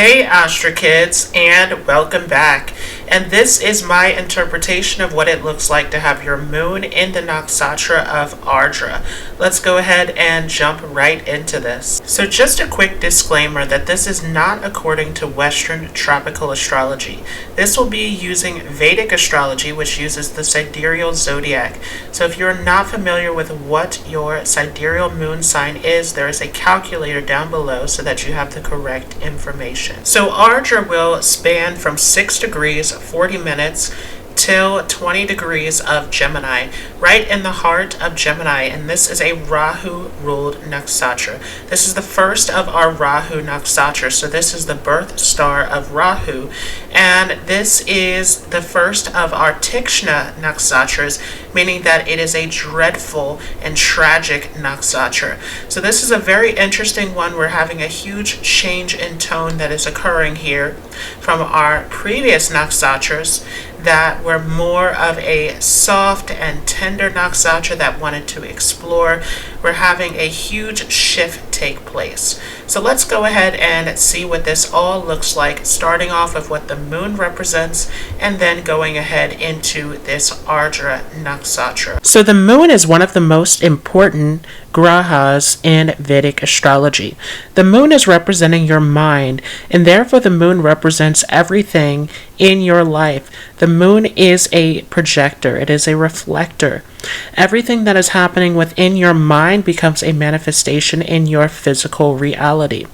Hey Astra kids, and welcome back. And this is my interpretation of what it looks like to have your moon in the nakshatra of Ardra. Let's go ahead and jump right into this. So just a quick disclaimer that this is not according to Western tropical astrology. This will be using Vedic astrology, which uses the sidereal zodiac. So if you're not familiar with what your sidereal moon sign is, there is a calculator down below so that you have the correct information. So Ardra will span from 6 degrees 40 minutes till 20 degrees of Gemini, right in the heart of Gemini, and this is a Rahu ruled nakshatra. This is the first of our Rahu nakshatra, so this is the birth star of Rahu, and this is the first of our Tikshna nakshatras, meaning that it is a dreadful and tragic nakshatra. So this is a very interesting one. We're having a huge change in tone that is occurring here from our previous nakshatras that were more of a soft and tender nakshatra that wanted to explore. We're having a huge shift take place. So let's go ahead and see what this all looks like, starting off with what the moon represents and then going ahead into this Ardra nakshatra. So the moon is one of the most important grahas in Vedic astrology. The moon is representing your mind, and therefore the moon represents everything in your life. The moon is a projector. It is a reflector. Everything that is happening within your mind becomes a manifestation in your physical reality.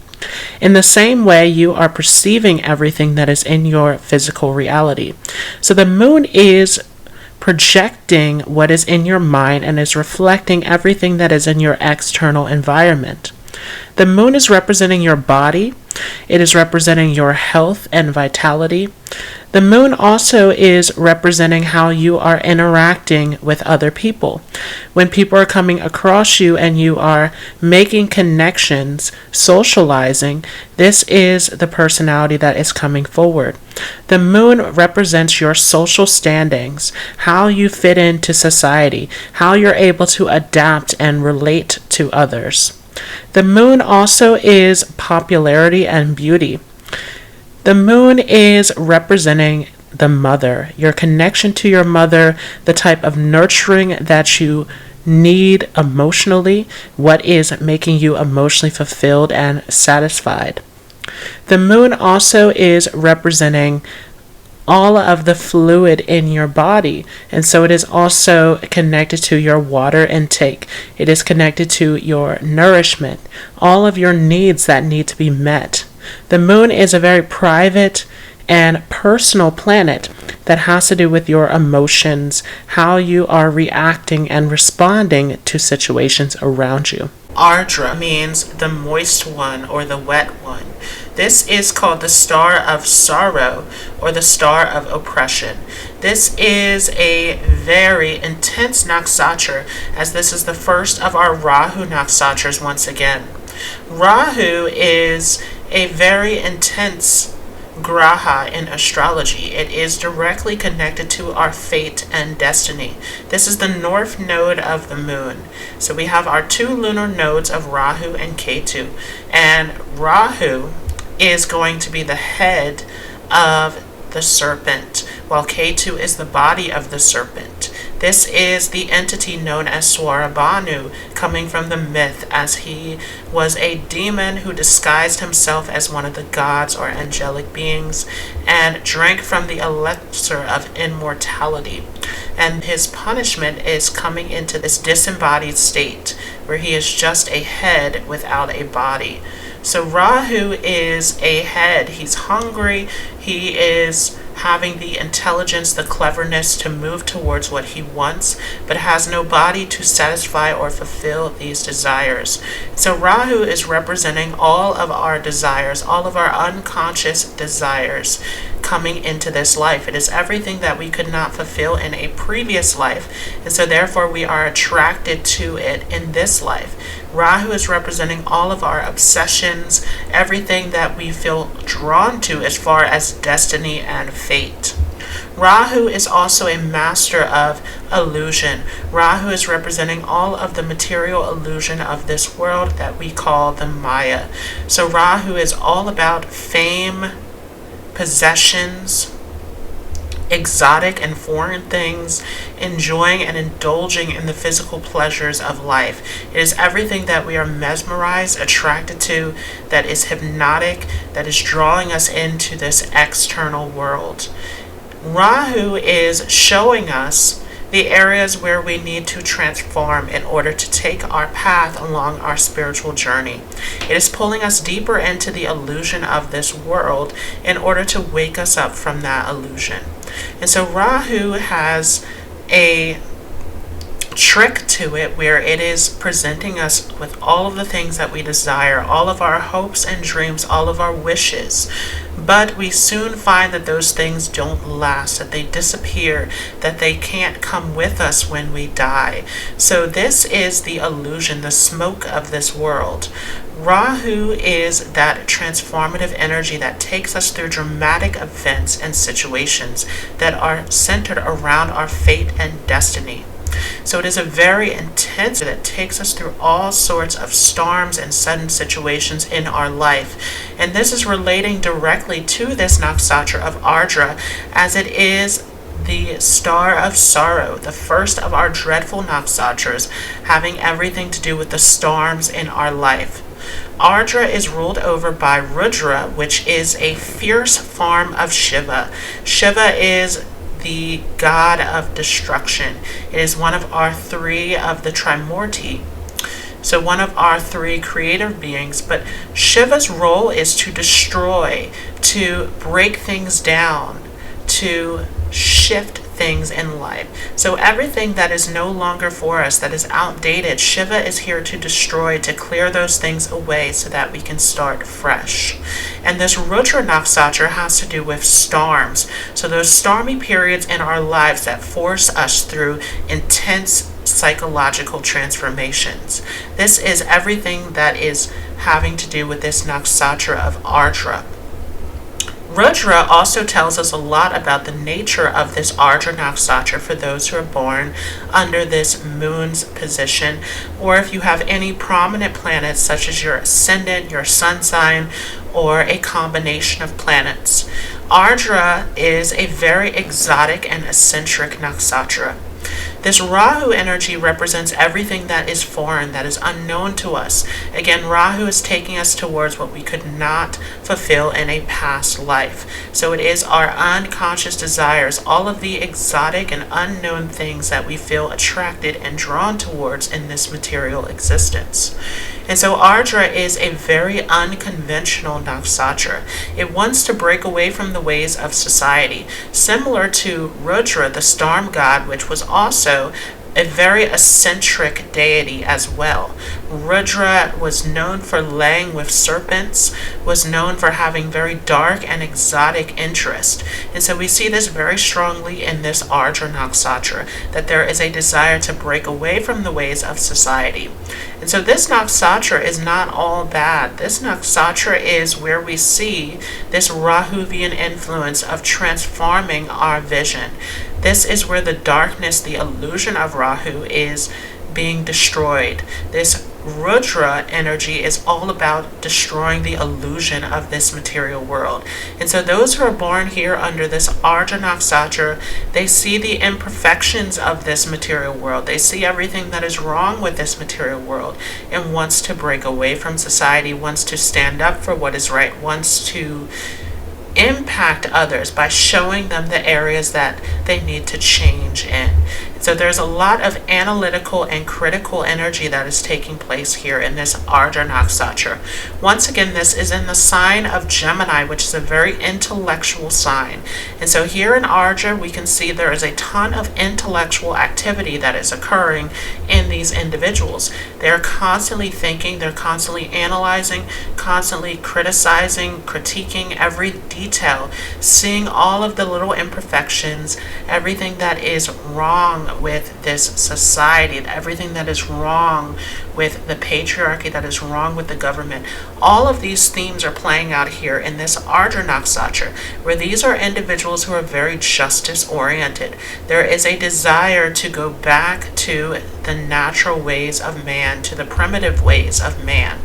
In the same way, you are perceiving everything that is in your physical reality. So the moon is projecting what is in your mind and is reflecting everything that is in your external environment. The moon is representing your body. It is representing your health and vitality. The moon also is representing how you are interacting with other people. When people are coming across you and you are making connections, socializing, this is the personality that is coming forward. The moon represents your social standings, how you fit into society, how you're able to adapt and relate to others. The moon also is popularity and beauty. The moon is representing the mother, your connection to your mother, the type of nurturing that you need emotionally, what is making you emotionally fulfilled and satisfied. The moon also is representing all of the fluid in your body, and so it is also connected to your water intake. It is connected to your nourishment, all of your needs that need to be met. The moon is a very private and personal planet that has to do with your emotions, how you are reacting and responding to situations around you. Ardra means the moist one or the wet one. This is called the star of sorrow or the star of oppression. This is a very intense nakshatra, as this is the first of our Rahu nakshatras once again. Rahu is a very intense graha in astrology. It is directly connected to our fate and destiny. This is the north node of the moon. So we have our two lunar nodes of Rahu and Ketu, and Rahu is going to be the head of the serpent, while Ketu is the body of the serpent. This is the entity known as Swarabhanu, coming from the myth, as he was a demon who disguised himself as one of the gods or angelic beings and drank from the elixir of immortality. And his punishment is coming into this disembodied state where he is just a head without a body. So Rahu is a head. He's hungry. He is having the intelligence, the cleverness to move towards what he wants, but has no body to satisfy or fulfill these desires. So Rahu is representing all of our desires, all of our unconscious desires coming into this life. It is everything that we could not fulfill in a previous life, and so therefore we are attracted to it in this life. Rahu is representing all of our obsessions, everything that we feel drawn to as far as destiny and fate. Rahu is also a master of illusion. Rahu is representing all of the material illusion of this world that we call the Maya. So Rahu is all about fame, possessions, exotic and foreign things, enjoying and indulging in the physical pleasures of life. It is everything that we are mesmerized, attracted to, that is hypnotic, that is drawing us into this external world. Rahu is showing us the areas where we need to transform in order to take our path along our spiritual journey. It is pulling us deeper into the illusion of this world in order to wake us up from that illusion. And so Rahu has a trick to it where it is presenting us with all of the things that we desire, all of our hopes and dreams, all of our wishes. But we soon find that those things don't last, that they disappear, that they can't come with us when we die. So this is the illusion, the smoke of this world. Rahu is that transformative energy that takes us through dramatic events and situations that are centered around our fate and destiny. So it is a very intense that takes us through all sorts of storms and sudden situations in our life. And this is relating directly to this nakshatra of Ardra, as it is the star of sorrow, the first of our dreadful nakshatras, having everything to do with the storms in our life. Ardra is ruled over by Rudra, which is a fierce form of Shiva. Shiva is the god of destruction. It is one of our three of the Trimurti. So one of our three creative beings. But Shiva's role is to destroy, to break things down, to shift things in life. So everything that is no longer for us, that is outdated, Shiva is here to destroy, to clear those things away so that we can start fresh. And this Rudra nakshatra has to do with storms. So those stormy periods in our lives that force us through intense psychological transformations. This is everything that is having to do with this nakshatra of Ardra. Rudra also tells us a lot about the nature of this Ardra nakshatra for those who are born under this moon's position, or if you have any prominent planets such as your ascendant, your sun sign, or a combination of planets. Ardra is a very exotic and eccentric nakshatra. This Rahu energy represents everything that is foreign, that is unknown to us. Again, Rahu is taking us towards what we could not fulfill in a past life. So it is our unconscious desires, all of the exotic and unknown things that we feel attracted and drawn towards in this material existence. And so Ardra is a very unconventional nakshatra. It wants to break away from the ways of society, similar to Rudra, the storm god, which was also a very eccentric deity as well. Rudra was known for laying with serpents, was known for having very dark and exotic interest. And so we see this very strongly in this Ardra nakshatra, that there is a desire to break away from the ways of society. And so this nakshatra is not all bad. This nakshatra is where we see this Rahuvian influence of transforming our vision. This is where the darkness, the illusion of Rahu is being destroyed. This Rudra energy is all about destroying the illusion of this material world. And so those who are born here under this Ardra nakshatra, they see the imperfections of this material world. They see everything that is wrong with this material world and wants to break away from society, wants to stand up for what is right, wants to impact others by showing them the areas that they need to change in. So there's a lot of analytical and critical energy that is taking place here in this Ardra nakshatra. Once again, this is in the sign of Gemini, which is a very intellectual sign. And so here in Ardra, we can see there is a ton of intellectual activity that is occurring in these individuals. They're constantly thinking, they're constantly analyzing, constantly criticizing, critiquing every detail, seeing all of the little imperfections, everything that is wrong wrong with this society, everything that is wrong with the patriarchy, that is wrong with the government. All of these themes are playing out here in this Ardra Nakshatra, where these are individuals who are very justice oriented. There is a desire to go back to the natural ways of man, to the primitive ways of man.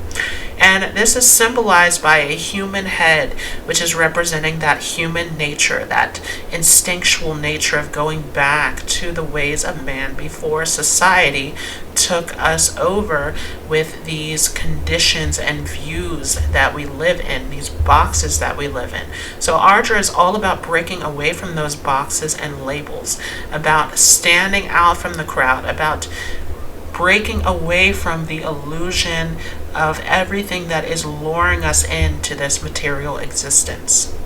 And this is symbolized by a human head, which is representing that human nature, that instinctual nature of going back to the ways of man before society took us over with these conditions and views that we live in, these boxes that we live in. So Ardra is all about breaking away from those boxes and labels, about standing out from the crowd, about breaking away from the illusion of everything that is luring us into this material existence.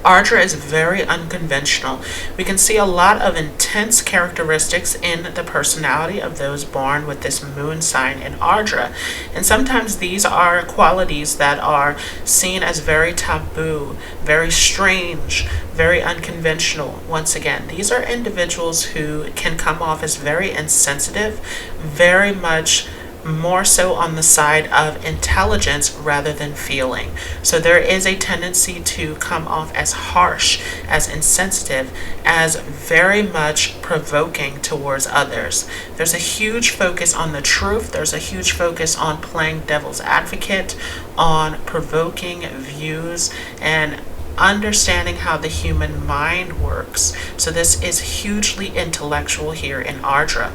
Ardra is very unconventional. We can see a lot of intense characteristics in the personality of those born with this moon sign in Ardra. And sometimes these are qualities that are seen as very taboo, very strange, very unconventional. Once again, these are individuals who can come off as very insensitive, very much more so on the side of intelligence rather than feeling. So there is a tendency to come off as harsh, as insensitive, as very much provoking towards others. There's a huge focus on the truth. There's a huge focus on playing devil's advocate, on provoking views, and understanding how the human mind works. So this is hugely intellectual here in Ardra.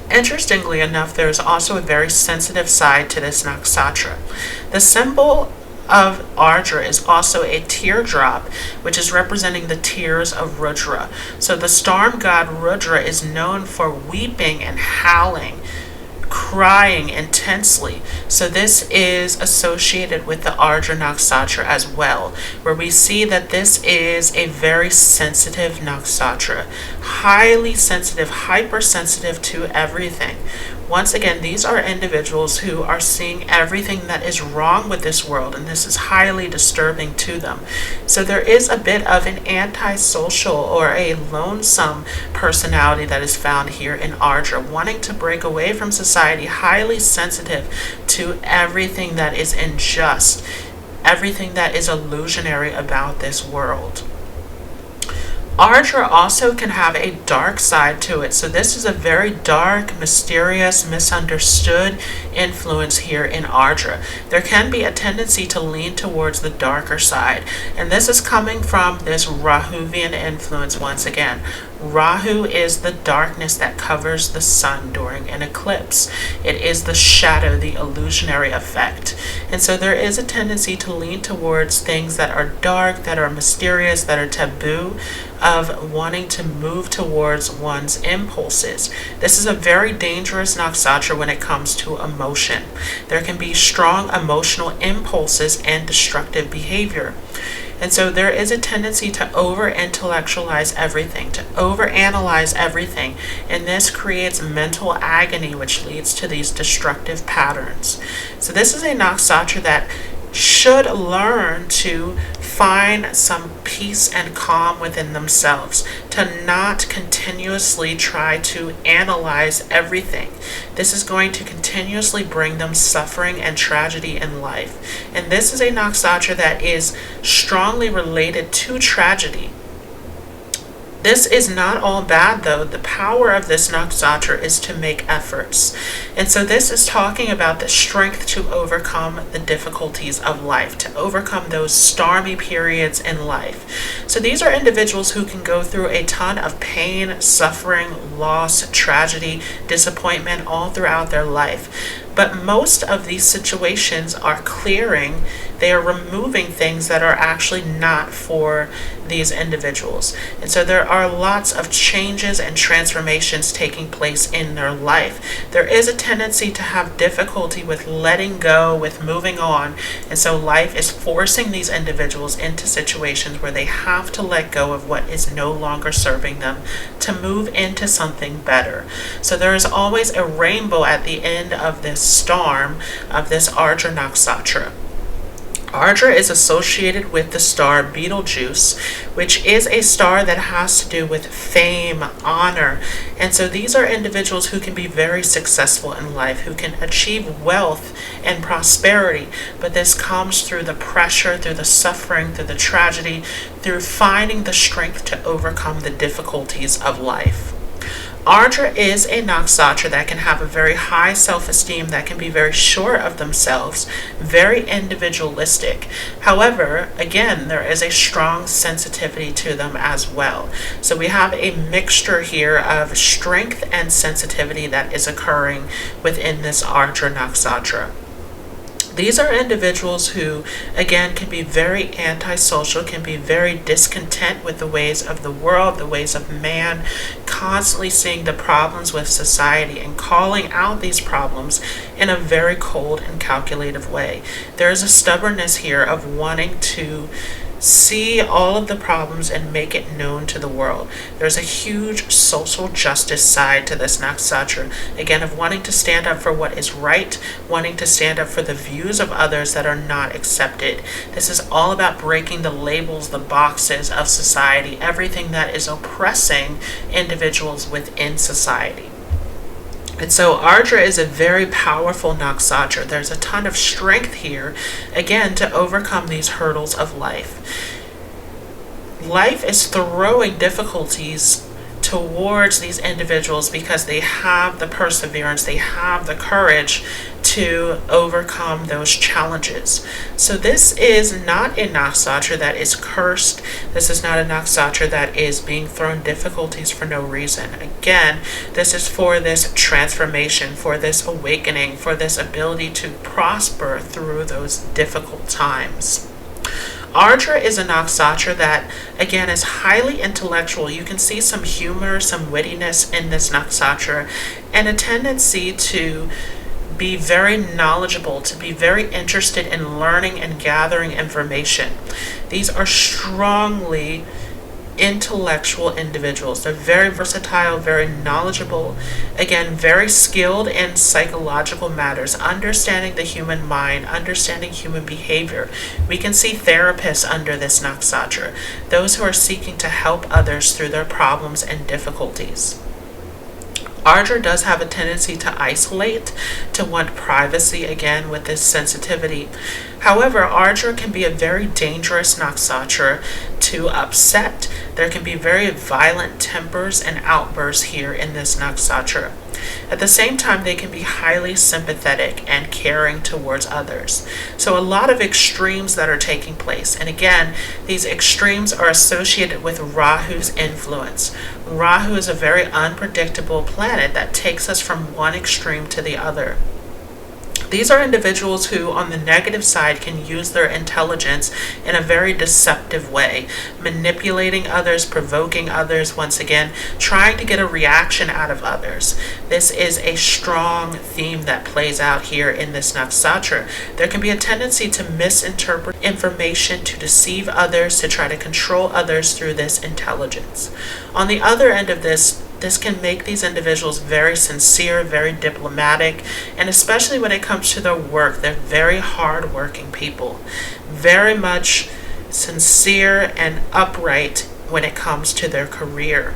Interestingly enough, there is also a very sensitive side to this nakshatra. The symbol of Ardra is also a teardrop, which is representing the tears of Rudra. So the storm god Rudra is known for weeping and howling, crying intensely. So this is associated with the Ardra Nakshatra as well, where we see that this is a very sensitive nakshatra, highly sensitive, hypersensitive to everything. Once again, these are individuals who are seeing everything that is wrong with this world, and this is highly disturbing to them. So there is a bit of an antisocial or a lonesome personality that is found here in Ardra, wanting to break away from society, highly sensitive to everything that is unjust, everything that is illusionary about this world. Ardra also can have a dark side to it. So this is a very dark, mysterious, misunderstood influence here in Ardra. There can be a tendency to lean towards the darker side. And this is coming from this Rahuvian influence once again. Rahu is the darkness that covers the sun during an eclipse. It is the shadow, the illusionary effect. And so there is a tendency to lean towards things that are dark, that are mysterious, that are taboo, of wanting to move towards one's impulses. This is a very dangerous nakshatra when it comes to emotion. There can be strong emotional impulses and destructive behavior. And so there is a tendency to over-intellectualize everything, to over-analyze everything, and this creates mental agony, which leads to these destructive patterns. So this is a nakshatra that should learn to find some peace and calm within themselves, to not continuously try to analyze everything. This is going to continuously bring them suffering and tragedy in life. And this is a nakshatra that is strongly related to tragedy. This is not all bad, though. The power of this nakshatra is to make efforts. And so this is talking about the strength to overcome the difficulties of life, to overcome those stormy periods in life. So these are individuals who can go through a ton of pain, suffering, loss, tragedy, disappointment all throughout their life. But most of these situations are clearing. They are removing things that are actually not for these individuals. And so there are lots of changes and transformations taking place in their life. There is a tendency to have difficulty with letting go, with moving on. And so life is forcing these individuals into situations where they have to let go of what is no longer serving them to move into something better. So there is always a rainbow at the end of this storm, of this Ardra Nakshatra. Ardra is associated with the star Betelgeuse, which is a star that has to do with fame, honor. And so these are individuals who can be very successful in life, who can achieve wealth and prosperity. But this comes through the pressure, through the suffering, through the tragedy, through finding the strength to overcome the difficulties of life. Ardra is a nakshatra that can have a very high self-esteem, that can be very sure of themselves, very individualistic. However, again, there is a strong sensitivity to them as well. So we have a mixture here of strength and sensitivity that is occurring within this Ardra nakshatra. These are individuals who, again, can be very antisocial, can be very discontent with the ways of the world, the ways of man, constantly seeing the problems with society and calling out these problems in a very cold and calculative way. There is a stubbornness here of wanting to see all of the problems and make it known to the world. There's a huge social justice side to this nakshatra, again, of wanting to stand up for what is right, wanting to stand up for the views of others that are not accepted. This is all about breaking the labels, the boxes of society, everything that is oppressing individuals within society. And so Ardra is a very powerful nakshatra. There's a ton of strength here, again, to overcome these hurdles of life. Life is throwing difficulties towards these individuals because they have the perseverance, they have the courage to overcome those challenges. So this is not a nakshatra that is cursed. This is not a nakshatra that is being thrown difficulties for no reason. Again, this is for this transformation, for this awakening, for this ability to prosper through those difficult times. Ardra is a nakshatra that, again, is highly intellectual. You can see some humor, some wittiness in this nakshatra, and a tendency to be very knowledgeable, to be very interested in learning and gathering information. These are strongly intellectual individuals. They're very versatile, very knowledgeable, again, very skilled in psychological matters, understanding the human mind, understanding human behavior. We can see therapists under this nakshatra, those who are seeking to help others through their problems and difficulties. Ardra does have a tendency to isolate, to want privacy, again, with this sensitivity. However, Ardra can be a very dangerous nakshatra to upset. There can be very violent tempers and outbursts here in this nakshatra. At the same time, they can be highly sympathetic and caring towards others. So a lot of extremes that are taking place. And again, these extremes are associated with Rahu's influence. Rahu is a very unpredictable planet that takes us from one extreme to the other. These are individuals who, on the negative side, can use their intelligence in a very deceptive way, manipulating others, provoking others, once again, trying to get a reaction out of others. This is a strong theme that plays out here in this nakshatra. There can be a tendency to misinterpret information, to deceive others, to try to control others through this intelligence. On the other end of this can make these individuals very sincere, very diplomatic, and especially when it comes to their work, they're very hard-working people, very much sincere and upright when it comes to their career.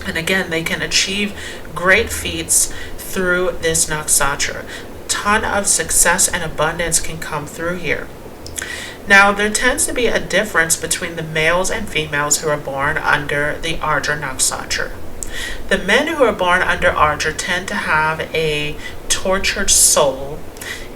And again, they can achieve great feats through this nakshatra. A ton of success and abundance can come through here. Now, there tends to be a difference between the males and females who are born under the Ardra nakshatra. The men who are born under Ardra tend to have a tortured soul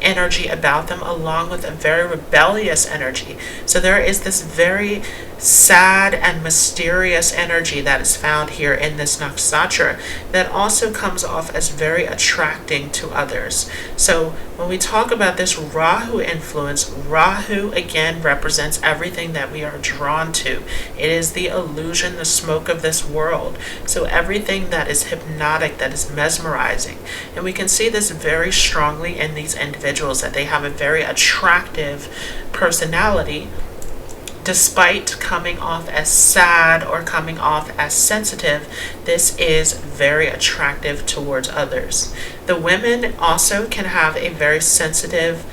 energy about them, along with a very rebellious energy. So there is this very sad and mysterious energy that is found here in this nakshatra that also comes off as very attracting to others. So when we talk about this Rahu influence, Rahu again represents everything that we are drawn to. It is the illusion, the smoke of this world. So everything that is hypnotic, that is mesmerizing. And we can see this very strongly in these individuals, that they have a very attractive personality, despite coming off as sad or coming off as sensitive. This is very attractive towards others. The women also can have a very sensitive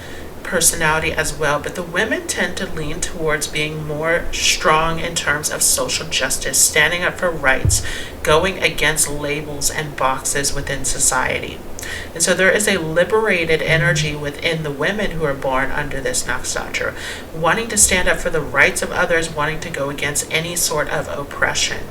personality as well, but the women tend to lean towards being more strong in terms of social justice, standing up for rights, going against labels and boxes within society. And so there is a liberated energy within the women who are born under this nakshatra, wanting to stand up for the rights of others, wanting to go against any sort of oppression.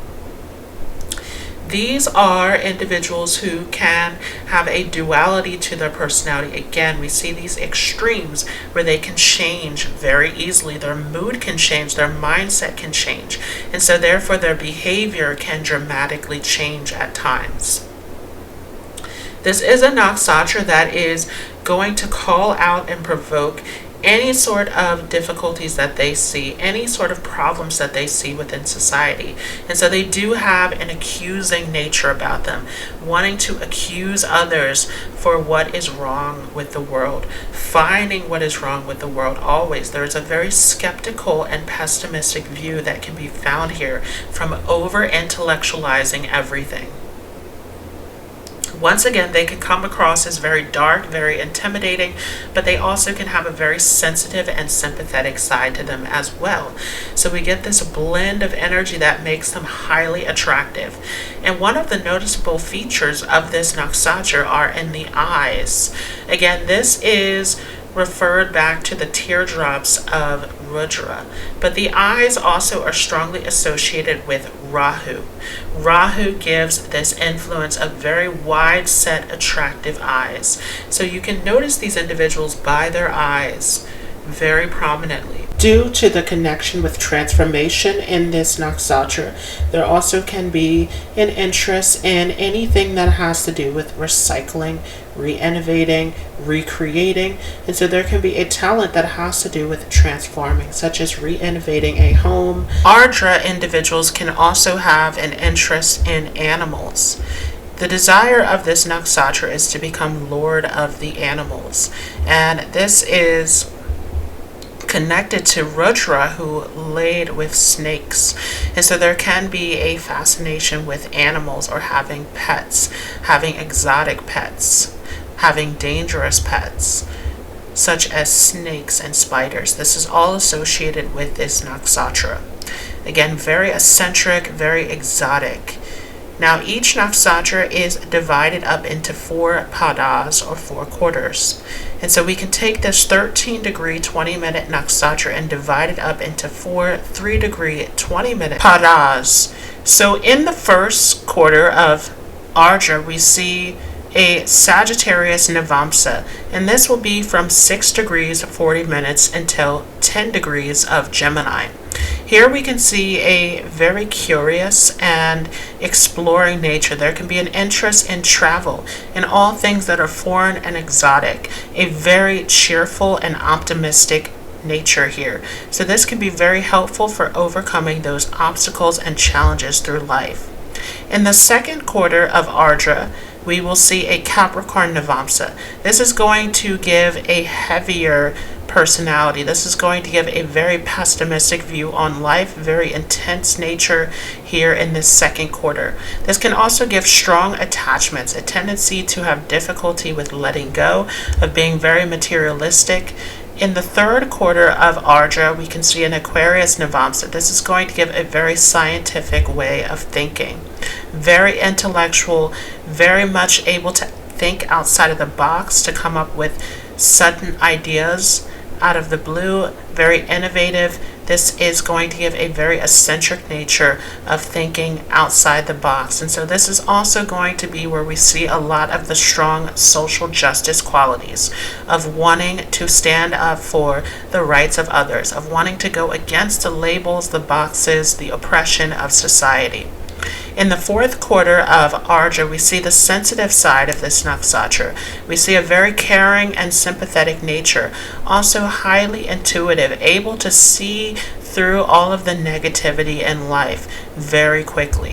These are individuals who can have a duality to their personality. Again, we see these extremes where they can change very easily. Their mood can change, their mindset can change, and so therefore their behavior can dramatically change at times. This is a nakshatra that is going to call out and provoke any sort of difficulties that they see, any sort of problems that they see within society. And so they do have an accusing nature about them, wanting to accuse others for what is wrong with the world, finding what is wrong with the world always. There is a very skeptical and pessimistic view that can be found here from over-intellectualizing everything. Once again, they can come across as very dark, very intimidating, but they also can have a very sensitive and sympathetic side to them as well. So we get this blend of energy that makes them highly attractive. And one of the noticeable features of this nakshatra are in the eyes. Again, this is referred back to the teardrops of Rudra, but the eyes also are strongly associated with Rahu. Rahu gives this influence of very wide set attractive eyes. So you can notice these individuals by their eyes very prominently. Due to the connection with transformation in this nakshatra, there also can be an interest in anything that has to do with recycling, re-innovating, recreating, and so there can be a talent that has to do with transforming, such as re-innovating a home. Ardra individuals can also have an interest in animals. The desire of this nakshatra is to become lord of the animals, and this is connected to Rudra, who laid with snakes. And so there can be a fascination with animals, or having pets, having exotic pets, having dangerous pets, such as snakes and spiders. This is all associated with this nakshatra. Again, very eccentric, very exotic. Now, each nakshatra is divided up into 4 padas, or 4 quarters. And so we can take this 13-degree 20-minute nakshatra and divide it up into 4 3-degree 20-minute padas. So in the first quarter of Ardra, we see a Sagittarius Navamsa, and this will be from 6 degrees 40 minutes until 10 degrees of Gemini. Here we can see a very curious and exploring nature. There can be an interest in travel, in all things that are foreign and exotic, a very cheerful and optimistic nature here. So this can be very helpful for overcoming those obstacles and challenges through life. In the second quarter of Ardra, we will see a Capricorn Navamsa. This is going to give a heavier personality. This is going to give a very pessimistic view on life, very intense nature here in this second quarter. This can also give strong attachments, a tendency to have difficulty with letting go, of being very materialistic. In the third quarter of Ardra, we can see an Aquarius Navamsa. This is going to give a very scientific way of thinking, very intellectual, very much able to think outside of the box, to come up with sudden ideas out of the blue, very innovative. This is going to give a very eccentric nature of thinking outside the box. And so this is also going to be where we see a lot of the strong social justice qualities of wanting to stand up for the rights of others, of wanting to go against the labels, the boxes, the oppression of society. In the fourth quarter of Ardra, we see the sensitive side of this nakshatra. We see a very caring and sympathetic nature, also highly intuitive, able to see through all of the negativity in life very quickly.